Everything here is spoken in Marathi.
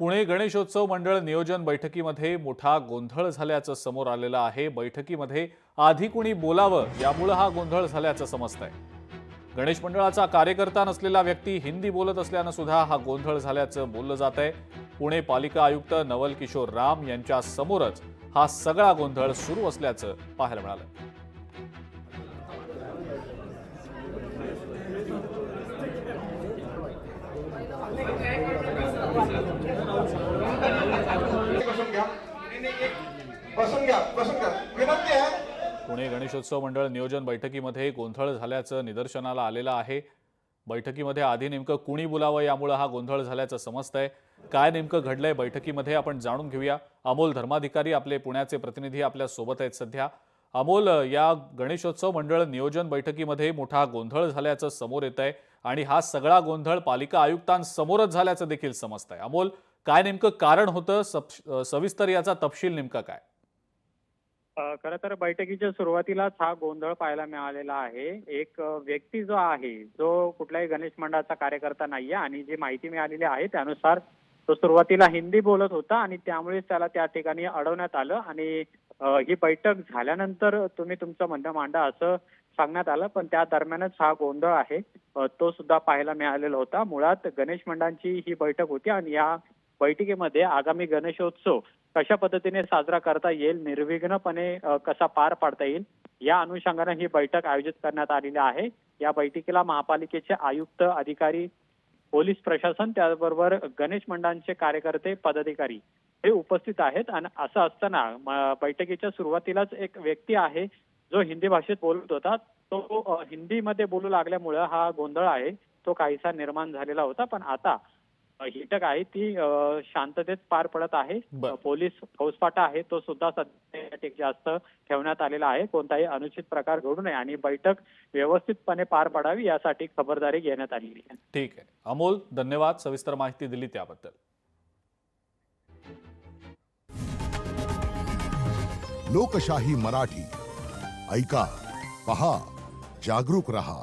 पुणे गणेशोत्सव मंडळ नियोजन बैठकीमध्ये मोठा गोंधळ झाल्याचं समोर आलेलं आहे। बैठकीमध्ये आधी कुणी बोलावं यामुळे हा गोंधळ झाल्याचं समजतंय। गणेश मंडळाचा कार्यकर्ता नसलेला व्यक्ती हिंदी बोलत असल्यानं सुद्धा हा गोंधळ झाल्याचं बोललं जातंय। पुणे पालिका आयुक्त नवल किशोर राम यांच्या समोरच हा सगळा गोंधळ सुरू असल्याचं पाहायला मिळालं। पुणे गणेशोत्सव मंडळ नियोजन बैठकीमध्ये गोंधळ झाल्याचं निदर्शनाला आलेलं आहे। बैठकीमध्ये आधी नेमकं कुणी बोलावं यामुळे हा गोंधळ झाल्याचं समजतंय। काय नेमकं घडलंय बैठकीमध्ये आपण जाणून घेऊया। अमोल धर्माधिकारी आपले पुण्याचे प्रतिनिधी आपल्या सोबत आहेत सध्या। अमोल, या गणेशोत्सव मंडळ नियोजन बैठकीमध्ये मोठा गोंधळ झाल्याचं समोर येतंय आणि हा सगळा गोंधळ पालिका आयुक्तांसमोरच झाल्याचं देखील समजतंय। अमोल, काय नेमकं कारण होतं, सविस्तर याचा तपशील नेमका काय? खरं तर बैठकीच्या सुरुवातीलाच हा गोंधळ पाहायला मिळालेला आहे। एक व्यक्ती जो आहे, जो कुठल्याही गणेश मंडळाचा कार्यकर्ता नाहीये आणि जी माहिती मिळालेली आहे त्यानुसार तो सुरुवातीला हिंदी बोलत होता आणि त्यामुळेच त्याला त्या ठिकाणी अडवण्यात आलं आणि ही बैठक झाल्यानंतर तुम्ही तुमचं म्हणणं मांडा असं सांगण्यात आलं, पण त्या दरम्यानच हा गोंधळ आहे तो सुद्धा पाहायला मिळालेला होता। मुळात गणेश मंडळांची ही बैठक होती आणि या बैठकीमध्ये आगामी गणेशोत्सव कशा पद्धतीने साजरा करता येईल, निर्विघ्नपणे कसा पार पाडता येईल, या अनुषंगाने ही बैठक आयोजित करण्यात आलेली आहे। या बैठकीला महापालिकेचे आयुक्त, अधिकारी, पोलीस प्रशासन, त्याचबरोबर गणेश मंडळांचे कार्यकर्ते, पदाधिकारी हे उपस्थित आहेत। आणि असं असताना बैठकीच्या सुरुवातीलाच एक व्यक्ती आहे जो हिंदी भाषेत बोलत होता, तो हिंदीमध्ये बोलू लागल्यामुळे हा गोंधळ आहे तो काहीसा निर्माण झालेला होता। पण आता ही बैठक आहे ती शांततेत पार पडत आहे। पोलीस फौजफाटा आहे तो सुद्धा सध्या जास्त ठेवण्यात आलेला आहे। कोणताही अनुचित प्रकार घडू नये आणि बैठक व्यवस्थितपणे पार पडावी यासाठी खबरदारी घेण्यात आलेली आहे। ठीक आहे अमोल, धन्यवाद सविस्तर माहिती दिली त्याबद्दल। लोकशाही मराठी ऐका, पहा, जागरूक रहा।